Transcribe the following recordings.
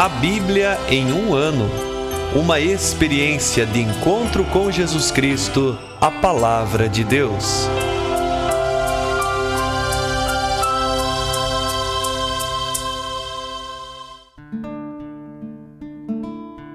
A Bíblia em um ano. Uma experiência de encontro com Jesus Cristo, a Palavra de Deus.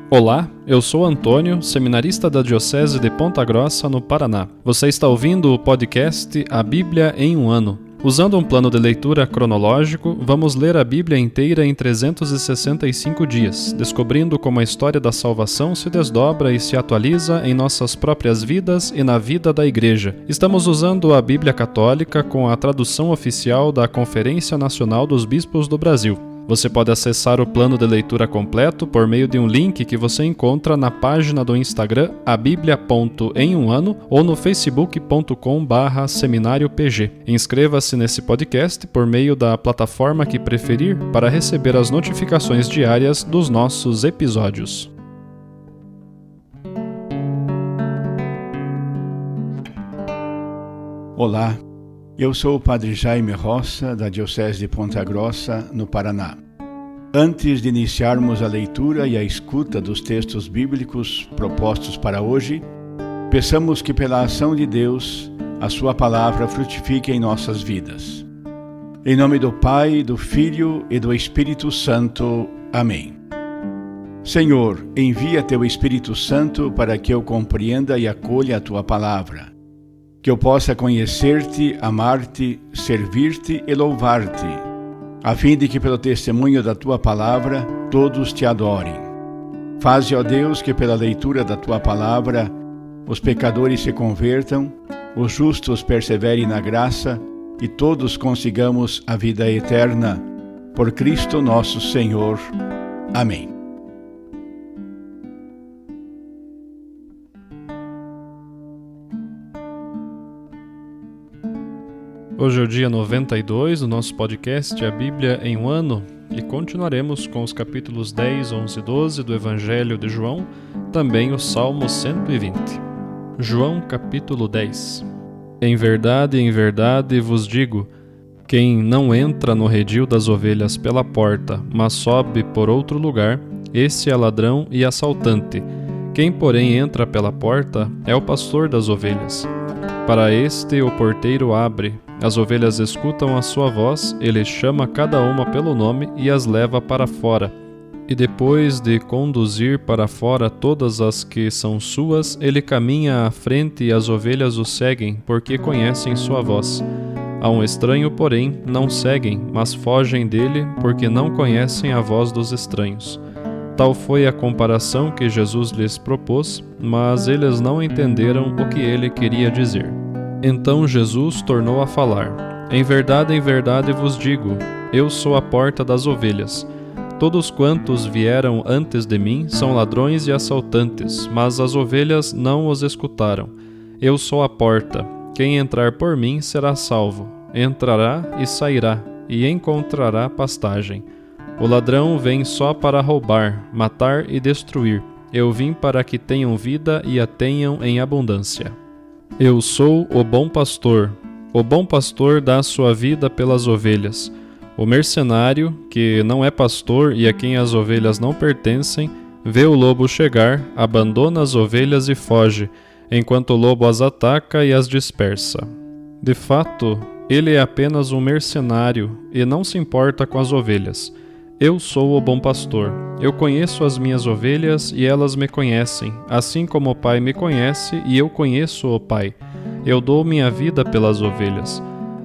Olá, eu sou Antônio, seminarista da Diocese de Ponta Grossa, no Paraná. Você está ouvindo o podcast A Bíblia em um ano. Usando um plano de leitura cronológico, vamos ler a Bíblia inteira em 365 dias, descobrindo como a história da salvação se desdobra e se atualiza em nossas próprias vidas e na vida da Igreja. Estamos usando a Bíblia Católica com a tradução oficial da Conferência Nacional dos Bispos do Brasil. Você pode acessar o plano de leitura completo por meio de um link que você encontra na página do Instagram abiblia.emuano ou no facebook.com/seminariopg. Inscreva-se nesse podcast por meio da plataforma que preferir para receber as notificações diárias dos nossos episódios. Olá, eu sou o Padre Jaime Roça, da Diocese de Ponta Grossa, no Paraná. Antes de iniciarmos a leitura e a escuta dos textos bíblicos propostos para hoje, peçamos que pela ação de Deus, a sua palavra frutifique em nossas vidas. Em nome do Pai, do Filho e do Espírito Santo. Amém. Senhor, envia teu Espírito Santo para que eu compreenda e acolha a tua palavra, que eu possa conhecer-te, amar-te, servir-te e louvar-te, a fim de que pelo testemunho da tua palavra todos te adorem. Faze, ó Deus, que pela leitura da tua palavra os pecadores se convertam, os justos perseverem na graça e todos consigamos a vida eterna. Por Cristo nosso Senhor. Amém. Hoje é o dia 92 do nosso podcast A Bíblia em um ano e continuaremos com os capítulos 10, 11 e 12 do Evangelho de João, também o Salmo 120. João capítulo 10. Em verdade vos digo, quem não entra no redil das ovelhas pela porta, mas sobe por outro lugar, esse é ladrão e assaltante. Quem, porém, entra pela porta é o pastor das ovelhas. Para este o porteiro abre, as ovelhas escutam a sua voz, ele chama cada uma pelo nome e as leva para fora. E depois de conduzir para fora todas as que são suas, ele caminha à frente e as ovelhas o seguem, porque conhecem sua voz. A um estranho, porém, não seguem, mas fogem dele, porque não conhecem a voz dos estranhos. Tal foi a comparação que Jesus lhes propôs, mas eles não entenderam o que ele queria dizer. Então Jesus tornou a falar: em verdade vos digo, eu sou a porta das ovelhas. Todos quantos vieram antes de mim são ladrões e assaltantes, mas as ovelhas não os escutaram. Eu sou a porta. Quem entrar por mim será salvo. Entrará e sairá, e encontrará pastagem. O ladrão vem só para roubar, matar e destruir. Eu vim para que tenham vida e a tenham em abundância. Eu sou o bom pastor. O bom pastor dá sua vida pelas ovelhas. O mercenário, que não é pastor e a quem as ovelhas não pertencem, vê o lobo chegar, abandona as ovelhas e foge, enquanto o lobo as ataca e as dispersa. De fato, ele é apenas um mercenário e não se importa com as ovelhas. Eu sou o bom pastor. Eu conheço as minhas ovelhas e elas me conhecem, assim como o Pai me conhece e eu conheço o Pai. Eu dou minha vida pelas ovelhas.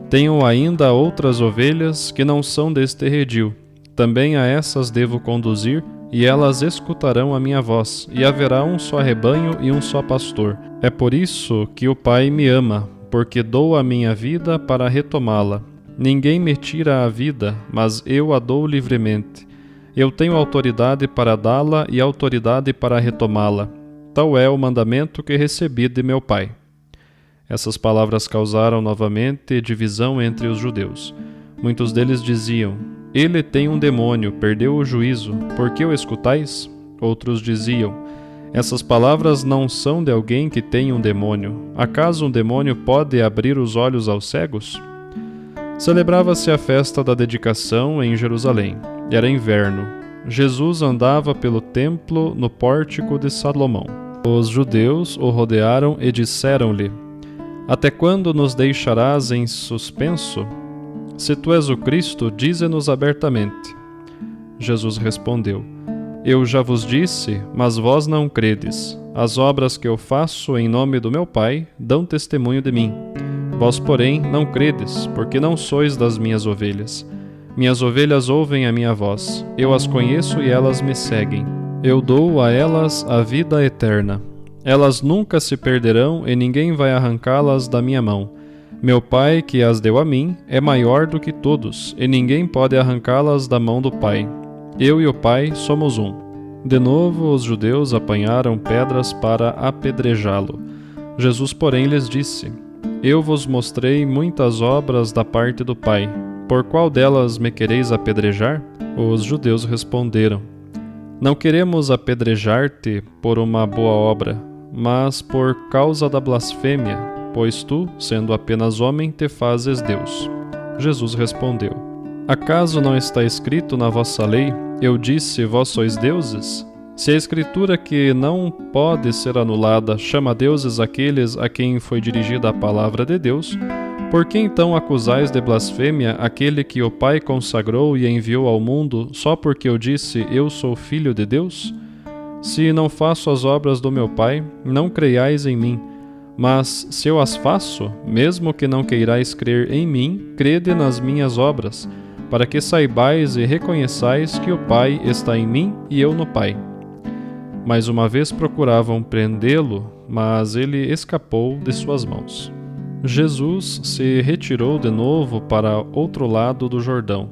Tenho ainda outras ovelhas que não são deste redil. Também a essas devo conduzir e elas escutarão a minha voz, e haverá um só rebanho e um só pastor. É por isso que o Pai me ama, porque dou a minha vida para retomá-la. Ninguém me tira a vida, mas eu a dou livremente. Eu tenho autoridade para dá-la e autoridade para retomá-la. Tal é o mandamento que recebi de meu Pai. Essas palavras causaram novamente divisão entre os judeus. Muitos deles diziam: ele tem um demônio, perdeu o juízo, por que o escutais? Outros diziam: essas palavras não são de alguém que tem um demônio. Acaso um demônio pode abrir os olhos aos cegos? Celebrava-se a festa da dedicação em Jerusalém. Era inverno. Jesus andava pelo templo no pórtico de Salomão. Os judeus o rodearam e disseram-lhe: Até quando nos deixarás em suspenso? Se tu és o Cristo, dize-nos abertamente. Jesus respondeu: Eu já vos disse, mas vós não credes. As obras que eu faço em nome do meu Pai dão testemunho de mim. Vós, porém, não credes, porque não sois das minhas ovelhas. Minhas ovelhas ouvem a minha voz. Eu as conheço e elas me seguem. Eu dou a elas a vida eterna. Elas nunca se perderão e ninguém vai arrancá-las da minha mão. Meu Pai, que as deu a mim, é maior do que todos, e ninguém pode arrancá-las da mão do Pai. Eu e o Pai somos um. De novo, os judeus apanharam pedras para apedrejá-lo. Jesus, porém, lhes disse: Eu vos mostrei muitas obras da parte do Pai. Por qual delas me quereis apedrejar? Os judeus responderam: Não queremos apedrejar-te por uma boa obra, mas por causa da blasfêmia, pois tu, sendo apenas homem, te fazes Deus. Jesus respondeu: Acaso não está escrito na vossa lei: Eu disse, vós sois deuses? Se a escritura que não pode ser anulada chama deuses aqueles a quem foi dirigida a palavra de Deus, por que então acusais de blasfêmia aquele que o Pai consagrou e enviou ao mundo só porque eu disse, eu sou filho de Deus? Se não faço as obras do meu Pai, não creiais em mim. Mas se eu as faço, mesmo que não queirais crer em mim, crede nas minhas obras, para que saibais e reconheçais que o Pai está em mim e eu no Pai. Mais uma vez procuravam prendê-lo, mas ele escapou de suas mãos. Jesus se retirou de novo para outro lado do Jordão,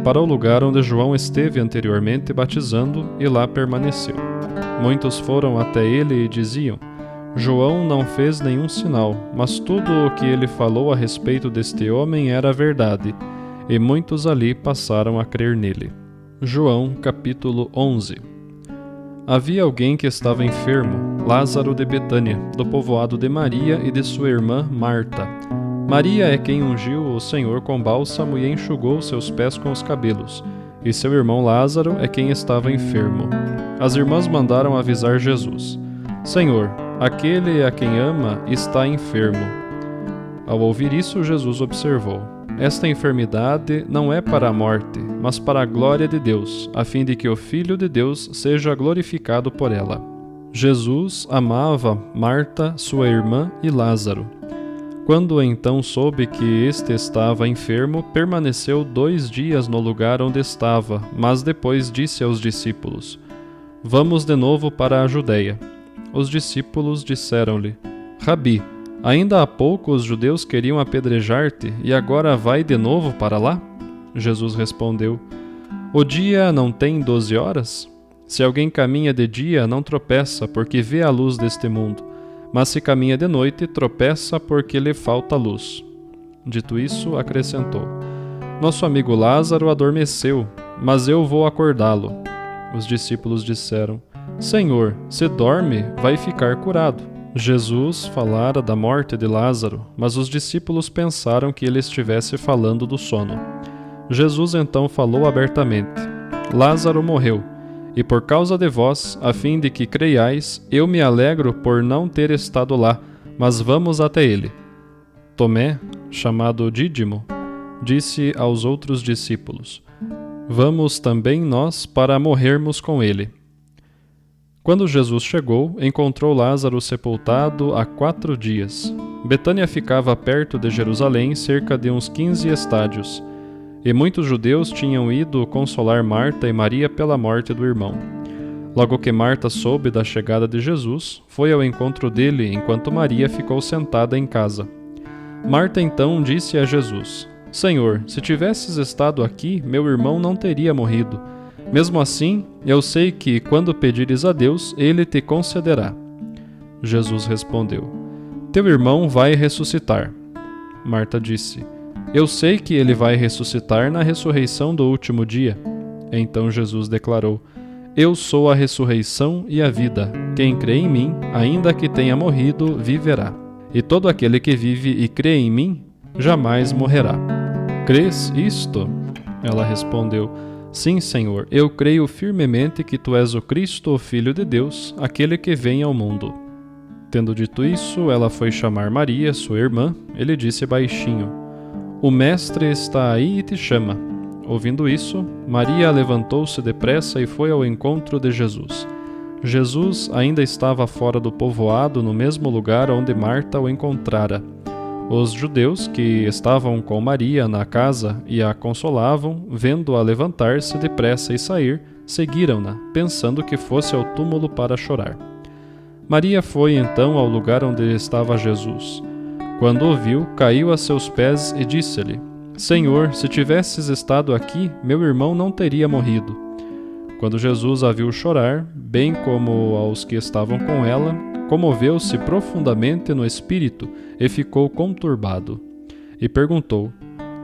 para o lugar onde João esteve anteriormente batizando, e lá permaneceu. Muitos foram até ele e diziam: João não fez nenhum sinal, mas tudo o que ele falou a respeito deste homem era verdade, e muitos ali passaram a crer nele. João capítulo 11. Havia alguém que estava enfermo, Lázaro de Betânia, do povoado de Maria e de sua irmã Marta. Maria é quem ungiu o Senhor com bálsamo e enxugou seus pés com os cabelos, e seu irmão Lázaro é quem estava enfermo. As irmãs mandaram avisar Jesus: Senhor, aquele a quem ama está enfermo. Ao ouvir isso, Jesus observou: Esta enfermidade não é para a morte, mas para a glória de Deus, a fim de que o Filho de Deus seja glorificado por ela. Jesus amava Marta, sua irmã e Lázaro. Quando então soube que este estava enfermo, permaneceu 2 dias no lugar onde estava, mas depois disse aos discípulos: Vamos de novo para a Judeia. Os discípulos disseram-lhe: Rabi, ainda há pouco os judeus queriam apedrejar-te, e agora vai de novo para lá? Jesus respondeu: O dia não tem 12 horas? Se alguém caminha de dia, não tropeça, porque vê a luz deste mundo. Mas se caminha de noite, tropeça, porque lhe falta luz. Dito isso, acrescentou: Nosso amigo Lázaro adormeceu, mas eu vou acordá-lo. Os discípulos disseram: Senhor, se dorme, vai ficar curado. Jesus falara da morte de Lázaro, mas os discípulos pensaram que ele estivesse falando do sono. Jesus então falou abertamente: Lázaro morreu, e por causa de vós, a fim de que creiais, eu me alegro por não ter estado lá, mas vamos até ele. Tomé, chamado Dídimo, disse aos outros discípulos: Vamos também nós para morrermos com ele. Quando Jesus chegou, encontrou Lázaro sepultado há 4 dias. Betânia ficava perto de Jerusalém, cerca de uns 15 estádios, e muitos judeus tinham ido consolar Marta e Maria pela morte do irmão. Logo que Marta soube da chegada de Jesus, foi ao encontro dele, enquanto Maria ficou sentada em casa. Marta então disse a Jesus: Senhor, se tivesses estado aqui, meu irmão não teria morrido. Mesmo assim, eu sei que, quando pedires a Deus, Ele te concederá. Jesus respondeu: Teu irmão vai ressuscitar. Marta disse: Eu sei que ele vai ressuscitar na ressurreição do último dia. Então Jesus declarou: Eu sou a ressurreição e a vida. Quem crê em mim, ainda que tenha morrido, viverá. E todo aquele que vive e crê em mim, jamais morrerá. Crês isto? Ela respondeu: Sim, Senhor, eu creio firmemente que Tu és o Cristo, o Filho de Deus, aquele que vem ao mundo. Tendo dito isso, ela foi chamar Maria, sua irmã. Ele disse baixinho: O Mestre está aí e te chama. Ouvindo isso, Maria levantou-se depressa e foi ao encontro de Jesus. Jesus ainda estava fora do povoado, no mesmo lugar onde Marta o encontrara. Os judeus que estavam com Maria na casa e a consolavam, vendo-a levantar-se depressa e sair, seguiram-na, pensando que fosse ao túmulo para chorar. Maria foi então ao lugar onde estava Jesus. Quando o viu, caiu a seus pés e disse-lhe: Senhor, se tivesses estado aqui, meu irmão não teria morrido. Quando Jesus a viu chorar, bem como aos que estavam com ela, comoveu-se profundamente no espírito e ficou conturbado. E perguntou: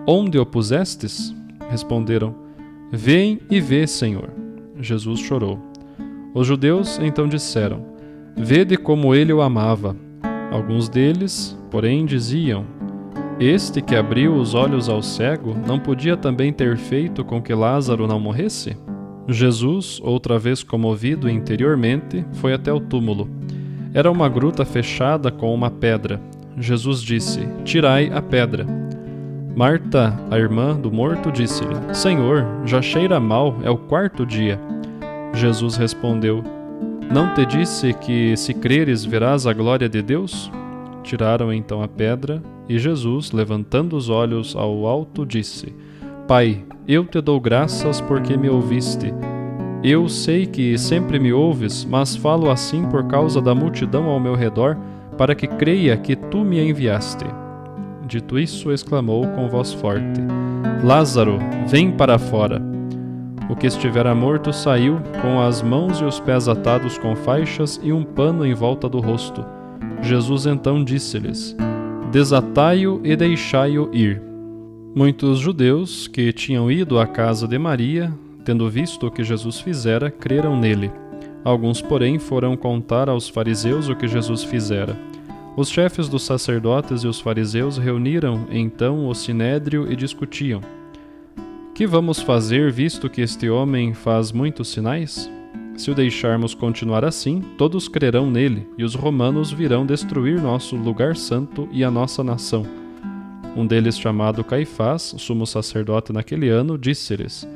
Onde o pusestes? Responderam: Vem e vê, Senhor. Jesus chorou. Os judeus então disseram: Vede como ele o amava. Alguns deles, porém, diziam: Este que abriu os olhos ao cego não podia também ter feito com que Lázaro não morresse? Jesus, outra vez comovido interiormente, foi até o túmulo. Era uma gruta fechada com uma pedra. Jesus disse: Tirai a pedra. Marta, a irmã do morto, disse-lhe: Senhor, já cheira mal, é o 4º dia. Jesus respondeu: Não te disse que, se creres, verás a glória de Deus? Tiraram então a pedra, e Jesus, levantando os olhos ao alto, disse: Pai, eu te dou graças porque me ouviste. Eu sei que sempre me ouves, mas falo assim por causa da multidão ao meu redor, para que creia que tu me enviaste. Dito isso, exclamou com voz forte: Lázaro, vem para fora. O que estivera morto saiu, com as mãos e os pés atados com faixas e um pano em volta do rosto. Jesus então disse-lhes: Desatai-o e deixai-o ir. Muitos judeus que tinham ido à casa de Maria, tendo visto o que Jesus fizera, creram nele. Alguns, porém, foram contar aos fariseus o que Jesus fizera. Os chefes dos sacerdotes e os fariseus reuniram então o sinédrio e discutiam: Que vamos fazer, visto que este homem faz muitos sinais? Se o deixarmos continuar assim, todos crerão nele, e os romanos virão destruir nosso lugar santo e a nossa nação. Um deles, chamado Caifás, sumo sacerdote naquele ano, disse-lhes: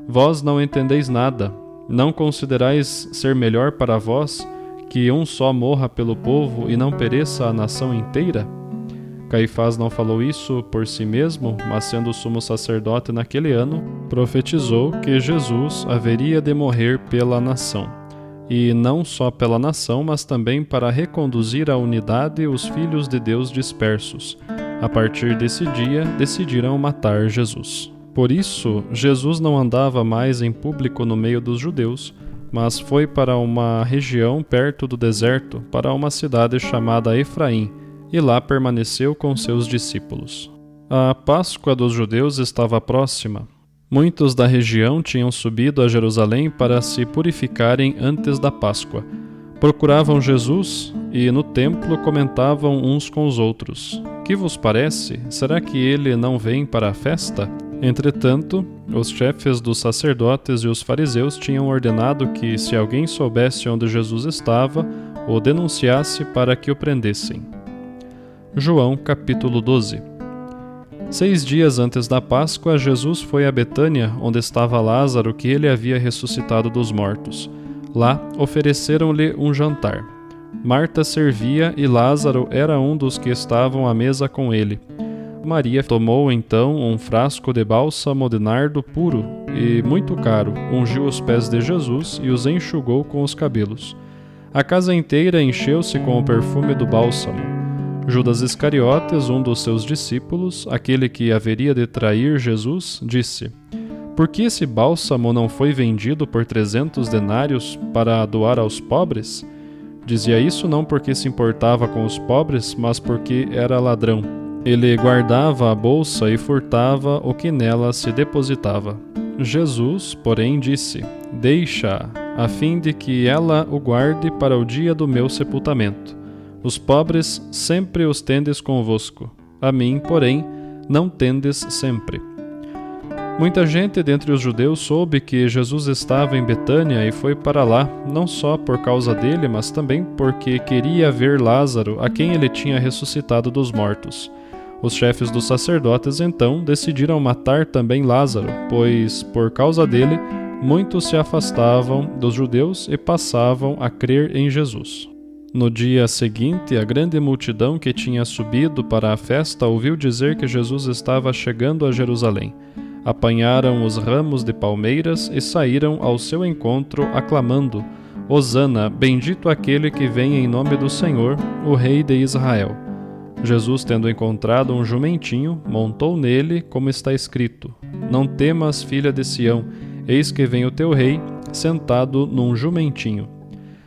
Vós não entendeis nada. Não considerais ser melhor para vós que um só morra pelo povo e não pereça a nação inteira? Caifás não falou isso por si mesmo, mas sendo sumo sacerdote naquele ano, profetizou que Jesus haveria de morrer pela nação. E não só pela nação, mas também para reconduzir à unidade os filhos de Deus dispersos. A partir desse dia, decidiram matar Jesus. Por isso, Jesus não andava mais em público no meio dos judeus, mas foi para uma região perto do deserto, para uma cidade chamada Efraim, e lá permaneceu com seus discípulos. A Páscoa dos judeus estava próxima. Muitos da região tinham subido a Jerusalém para se purificarem antes da Páscoa. Procuravam Jesus e no templo comentavam uns com os outros: Que vos parece? Será que ele não vem para a festa? Entretanto, os chefes dos sacerdotes e os fariseus tinham ordenado que, se alguém soubesse onde Jesus estava, o denunciasse para que o prendessem. João capítulo 12. 6 dias antes da Páscoa, Jesus foi a Betânia, onde estava Lázaro, que ele havia ressuscitado dos mortos. Lá ofereceram-lhe um jantar. Marta servia e Lázaro era um dos que estavam à mesa com ele. Maria tomou então um frasco de bálsamo de nardo puro e muito caro, ungiu os pés de Jesus e os enxugou com os cabelos. A casa inteira encheu-se com o perfume do bálsamo. Judas Iscariotes, um dos seus discípulos, aquele que haveria de trair Jesus, disse: Por que esse bálsamo não foi vendido por 300 denários para doar aos pobres? Dizia isso não porque se importava com os pobres, mas porque era ladrão. Ele guardava a bolsa e furtava o que nela se depositava. Jesus, porém, disse: Deixa-a, a fim de que ela o guarde para o dia do meu sepultamento. Os pobres sempre os tendes convosco, a mim, porém, não tendes sempre. Muita gente dentre os judeus soube que Jesus estava em Betânia e foi para lá, não só por causa dele, mas também porque queria ver Lázaro, a quem ele tinha ressuscitado dos mortos. Os chefes dos sacerdotes, então, decidiram matar também Lázaro, pois, por causa dele, muitos se afastavam dos judeus e passavam a crer em Jesus. No dia seguinte, a grande multidão que tinha subido para a festa ouviu dizer que Jesus estava chegando a Jerusalém. Apanharam os ramos de palmeiras e saíram ao seu encontro, aclamando: Hosana, bendito aquele que vem em nome do Senhor, o Rei de Israel. Jesus, tendo encontrado um jumentinho, montou nele, como está escrito: Não temas, filha de Sião, eis que vem o teu rei, sentado num jumentinho.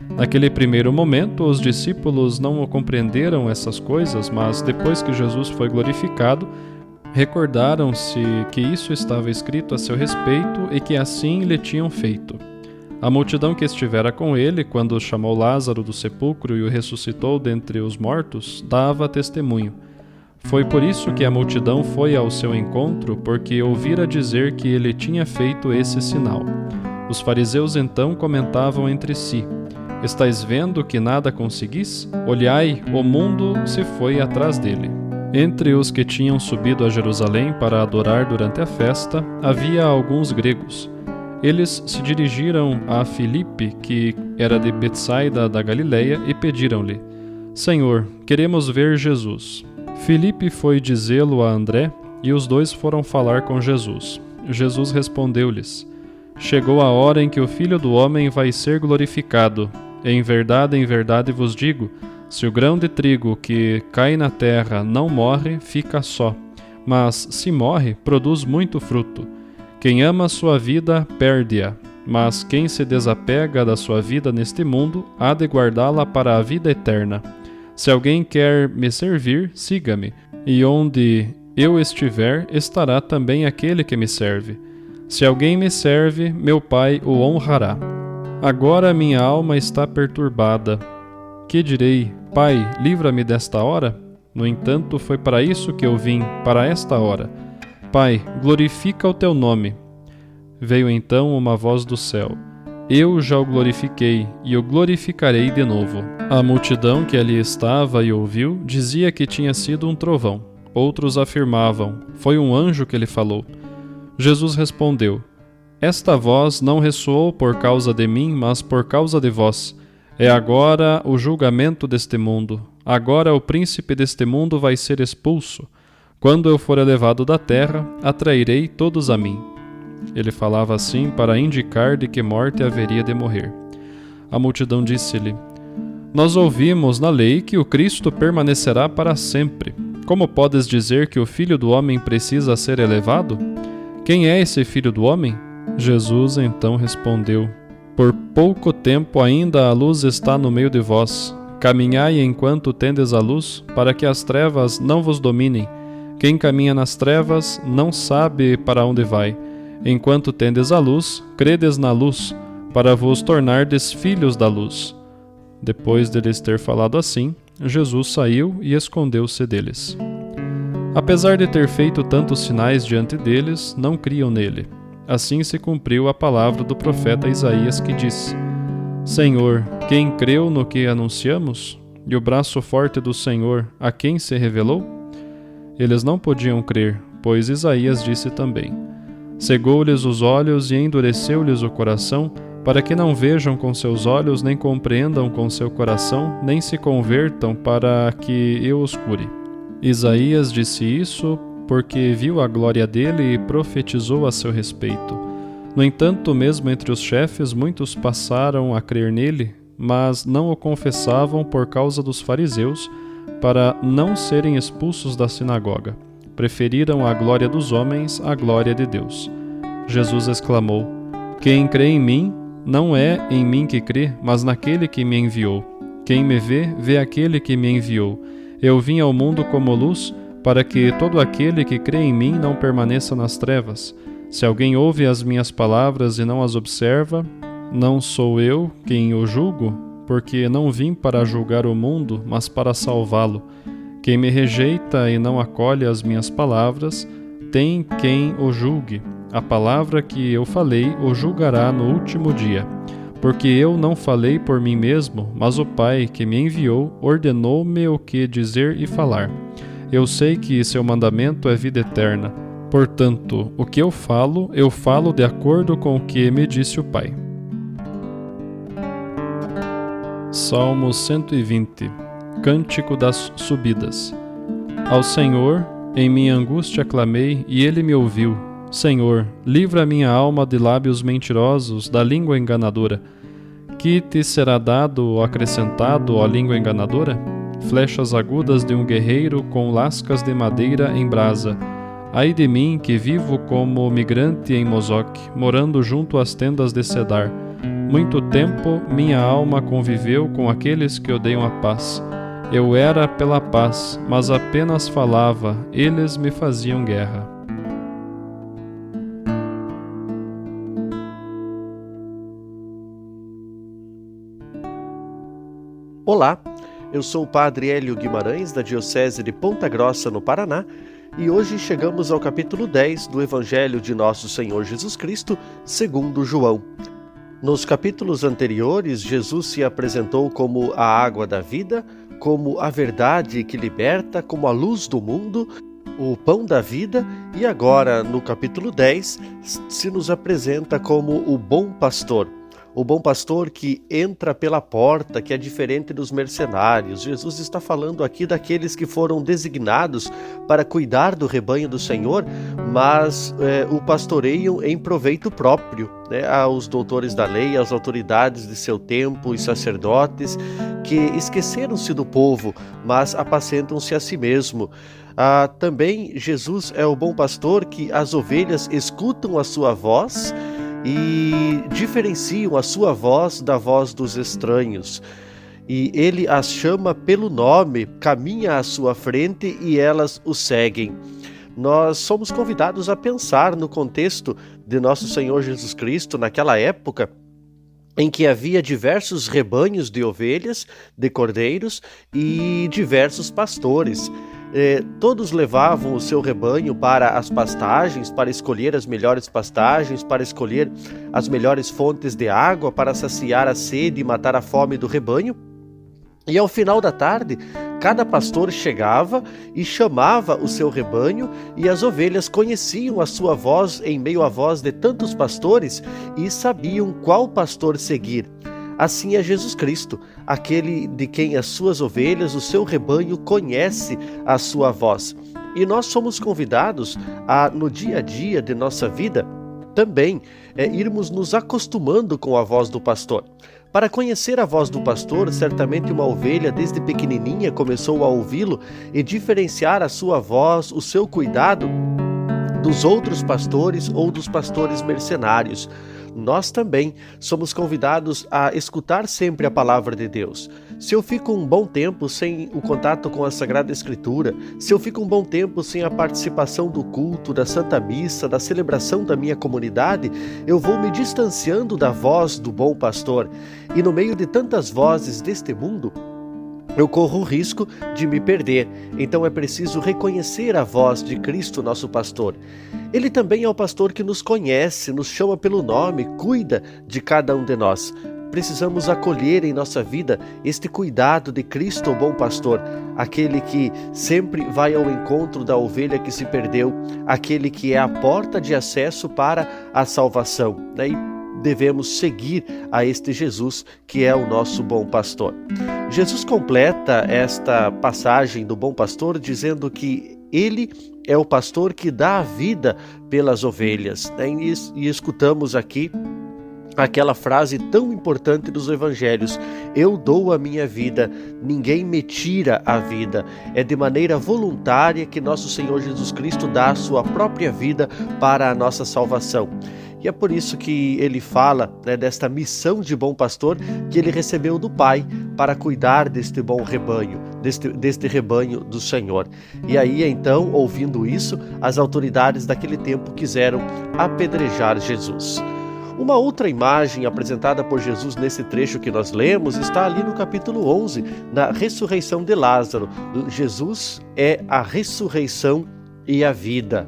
Naquele primeiro momento, os discípulos não compreenderam essas coisas, mas depois que Jesus foi glorificado, recordaram-se que isso estava escrito a seu respeito e que assim lhe tinham feito. A multidão que estivera com ele, quando chamou Lázaro do sepulcro e o ressuscitou dentre os mortos, dava testemunho. Foi por isso que a multidão foi ao seu encontro, porque ouvira dizer que ele tinha feito esse sinal. Os fariseus então comentavam entre si: Estais vendo que nada conseguis? Olhai, o mundo se foi atrás dele. Entre os que tinham subido a Jerusalém para adorar durante a festa, havia alguns gregos. Eles se dirigiram a Filipe, que era de Betsaida da Galileia, e pediram-lhe: Senhor, queremos ver Jesus. Filipe foi dizê-lo a André, e os dois foram falar com Jesus. Jesus respondeu-lhes: Chegou a hora em que o Filho do Homem vai ser glorificado. Em verdade vos digo, se o grão de trigo que cai na terra não morre, fica só, mas se morre, produz muito fruto. Quem ama a sua vida, perde-a, mas quem se desapega da sua vida neste mundo, há de guardá-la para a vida eterna. Se alguém quer me servir, siga-me, e onde eu estiver, estará também aquele que me serve. Se alguém me serve, meu Pai o honrará. Agora minha alma está perturbada. Que direi? Pai, livra-me desta hora? No entanto, foi para isso que eu vim, para esta hora. Pai, glorifica o teu nome. Veio então uma voz do céu: Eu já o glorifiquei, e o glorificarei de novo. A multidão que ali estava e ouviu, dizia que tinha sido um trovão. Outros afirmavam: Foi um anjo que lhe falou. Jesus respondeu: Esta voz não ressoou por causa de mim, mas por causa de vós. É agora o julgamento deste mundo. Agora o príncipe deste mundo vai ser expulso. Quando eu for elevado da terra, atrairei todos a mim. Ele falava assim para indicar de que morte haveria de morrer. A multidão disse-lhe: Nós ouvimos na lei que o Cristo permanecerá para sempre. Como podes dizer que o Filho do Homem precisa ser elevado? Quem é esse Filho do Homem? Jesus então respondeu: Por pouco tempo ainda a luz está no meio de vós. Caminhai enquanto tendes a luz, para que as trevas não vos dominem. Quem caminha nas trevas não sabe para onde vai. Enquanto tendes a luz, credes na luz, para vos tornardes filhos da luz. Depois de lhes ter falado assim, Jesus saiu e escondeu-se deles. Apesar de ter feito tantos sinais diante deles, não criam nele. Assim se cumpriu a palavra do profeta Isaías, que diz: Senhor, quem creu no que anunciamos? E o braço forte do Senhor, a quem se revelou? Eles não podiam crer, pois Isaías disse também: Cegou-lhes os olhos e endureceu-lhes o coração, para que não vejam com seus olhos, nem compreendam com seu coração, nem se convertam, para que eu os cure. Isaías disse isso porque viu a glória dele e profetizou a seu respeito. No entanto, mesmo entre os chefes, muitos passaram a crer nele, mas não o confessavam por causa dos fariseus, para não serem expulsos da sinagoga. Preferiram a glória dos homens à glória de Deus. Jesus exclamou: Quem crê em mim, não é em mim que crê, mas naquele que me enviou. Quem me vê, vê aquele que me enviou. Eu vim ao mundo como luz, para que todo aquele que crê em mim não permaneça nas trevas. Se alguém ouve as minhas palavras e não as observa, não sou eu quem o julgo, porque não vim para julgar o mundo, mas para salvá-lo. Quem me rejeita e não acolhe as minhas palavras, tem quem o julgue. A palavra que eu falei o julgará no último dia. Porque eu não falei por mim mesmo, mas o Pai que me enviou ordenou-me o que dizer e falar. Eu sei que seu mandamento é vida eterna. Portanto, o que eu falo de acordo com o que me disse o Pai. Salmo 120. Cântico das Subidas. Ao Senhor, em minha angústia clamei, e Ele me ouviu. Senhor, livra minha alma de lábios mentirosos, da língua enganadora. Que te será dado ou acrescentado, ó língua enganadora? Flechas agudas de um guerreiro com lascas de madeira em brasa. Ai de mim, que vivo como migrante em Mozoque, morando junto às tendas de Cedar. Muito tempo minha alma conviveu com aqueles que odeiam a paz. Eu era pela paz, mas apenas falava, eles me faziam guerra. Olá, eu sou o Padre Hélio Guimarães, da Diocese de Ponta Grossa, no Paraná, e hoje chegamos ao capítulo 10 do Evangelho de Nosso Senhor Jesus Cristo, segundo João. Nos capítulos anteriores, Jesus se apresentou como a água da vida, como a verdade que liberta, como a luz do mundo, o pão da vida, e agora, no capítulo 10, se nos apresenta como o bom pastor. O bom pastor que entra pela porta, que é diferente dos mercenários. Jesus está falando aqui daqueles que foram designados para cuidar do rebanho do Senhor, mas o pastoreiam em proveito próprio, né? Aos doutores da lei, às autoridades de seu tempo e sacerdotes, que esqueceram-se do povo, mas apacentam-se a si mesmo. Também Jesus é o bom pastor que as ovelhas escutam a sua voz e diferenciam a sua voz da voz dos estranhos. E ele as chama pelo nome, caminha à sua frente e elas o seguem. Nós somos convidados a pensar no contexto de Nosso Senhor Jesus Cristo naquela época em que havia diversos rebanhos de ovelhas, de cordeiros e diversos pastores. Todos levavam o seu rebanho para as pastagens, para escolher as melhores pastagens, para escolher as melhores fontes de água, para saciar a sede e matar a fome do rebanho. E ao final da tarde, cada pastor chegava e chamava o seu rebanho, e as ovelhas conheciam a sua voz em meio à voz de tantos pastores e sabiam qual pastor seguir. Assim é Jesus Cristo, aquele de quem as suas ovelhas, o seu rebanho, conhece a sua voz. E nós somos convidados a, no dia a dia de nossa vida, também irmos nos acostumando com a voz do pastor. Para conhecer a voz do pastor, certamente uma ovelha desde pequenininha começou a ouvi-lo e diferenciar a sua voz, o seu cuidado dos outros pastores ou dos pastores mercenários. Nós também somos convidados a escutar sempre a palavra de Deus. Se eu fico um bom tempo sem o contato com a Sagrada Escritura, se eu fico um bom tempo sem a participação do culto, da Santa Missa, da celebração da minha comunidade, eu vou me distanciando da voz do bom pastor. E no meio de tantas vozes deste mundo, eu corro o risco de me perder. Então é preciso reconhecer a voz de Cristo, nosso pastor. Ele também é o pastor que nos conhece, nos chama pelo nome, cuida de cada um de nós. Precisamos acolher em nossa vida este cuidado de Cristo, o bom pastor, aquele que sempre vai ao encontro da ovelha que se perdeu, aquele que é a porta de acesso para a salvação, né? E devemos seguir a este Jesus, que é o nosso bom pastor. Jesus completa esta passagem do bom pastor dizendo que ele é o pastor que dá a vida pelas ovelhas, né? E escutamos aqui aquela frase tão importante dos evangelhos: eu dou a minha vida, ninguém me tira a vida. É de maneira voluntária que nosso Senhor Jesus Cristo dá a sua própria vida para a nossa salvação. E é por isso que ele fala, né, desta missão de bom pastor que ele recebeu do Pai para cuidar deste bom rebanho, deste rebanho do Senhor. E aí, então, ouvindo isso, as autoridades daquele tempo quiseram apedrejar Jesus. Uma outra imagem apresentada por Jesus nesse trecho que nós lemos está ali no capítulo 11, na ressurreição de Lázaro. Jesus é a ressurreição e a vida.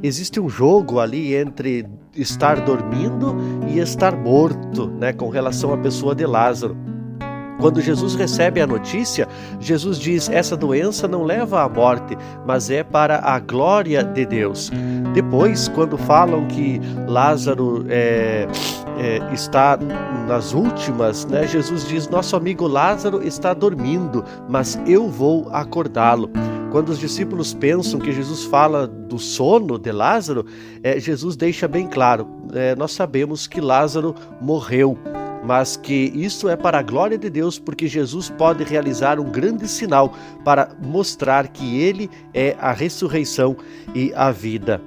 Existe um jogo ali entre estar dormindo e estar morto, com relação à pessoa de Lázaro. Quando Jesus recebe a notícia, Jesus diz: essa doença não leva à morte, mas é para a glória de Deus. Depois, quando falam que Lázaro está nas últimas, Jesus diz: nosso amigo Lázaro está dormindo, mas eu vou acordá-lo. Quando os discípulos pensam que Jesus fala do sono de Lázaro, Jesus deixa bem claro, nós sabemos que Lázaro morreu, mas que isso é para a glória de Deus, porque Jesus pode realizar um grande sinal para mostrar que Ele é a ressurreição e a vida.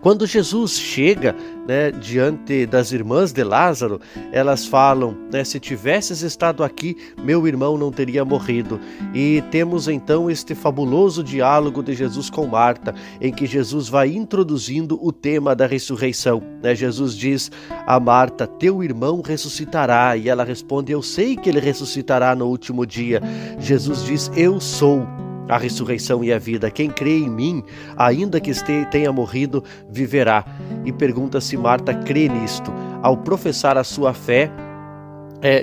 Quando Jesus chega diante das irmãs de Lázaro, elas falam, se tivesses estado aqui, meu irmão não teria morrido. E temos então este fabuloso diálogo de Jesus com Marta, em que Jesus vai introduzindo o tema da ressurreição. Jesus diz a Marta: teu irmão ressuscitará. E ela responde: eu sei que ele ressuscitará no último dia. Jesus diz: eu sou a ressurreição e a vida. Quem crê em mim, ainda que tenha morrido, viverá. E pergunta se Marta crê nisto. Ao professar a sua fé,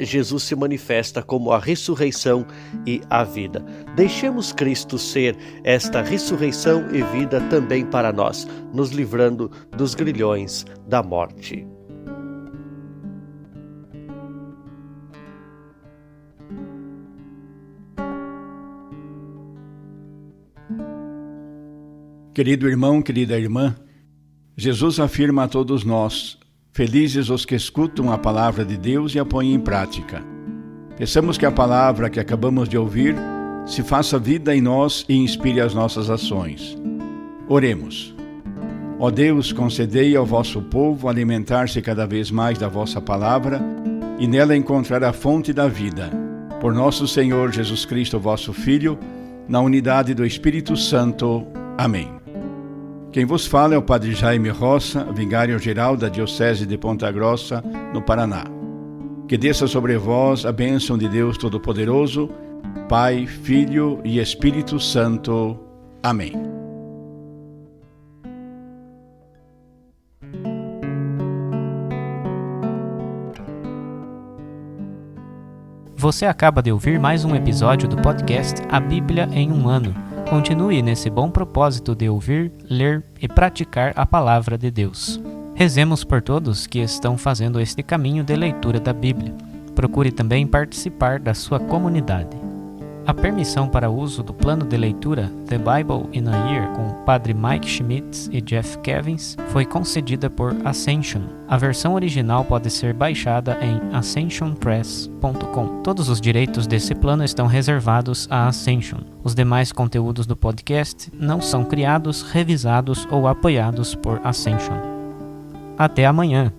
Jesus se manifesta como a ressurreição e a vida. Deixemos Cristo ser esta ressurreição e vida também para nós, nos livrando dos grilhões da morte. Querido irmão, querida irmã, Jesus afirma a todos nós: felizes os que escutam a palavra de Deus e a põem em prática. Peçamos que a palavra que acabamos de ouvir se faça vida em nós e inspire as nossas ações. Oremos. Ó Deus, concedei ao vosso povo alimentar-se cada vez mais da vossa palavra e nela encontrar a fonte da vida. Por nosso Senhor Jesus Cristo, vosso Filho, na unidade do Espírito Santo. Amém. Quem vos fala é o Padre Jaime Roça, vigário-geral da Diocese de Ponta Grossa, no Paraná. Que desça sobre vós a bênção de Deus Todo-Poderoso, Pai, Filho e Espírito Santo. Amém. Você acaba de ouvir mais um episódio do podcast A Bíblia em um Ano. Continue nesse bom propósito de ouvir, ler e praticar a palavra de Deus. Rezemos por todos que estão fazendo este caminho de leitura da Bíblia. Procure também participar da sua comunidade. A permissão para uso do plano de leitura The Bible in a Year com o Padre Mike Schmitz e Jeff Kevins foi concedida por Ascension. A versão original pode ser baixada em ascensionpress.com. Todos os direitos desse plano estão reservados à Ascension. Os demais conteúdos do podcast não são criados, revisados ou apoiados por Ascension. Até amanhã!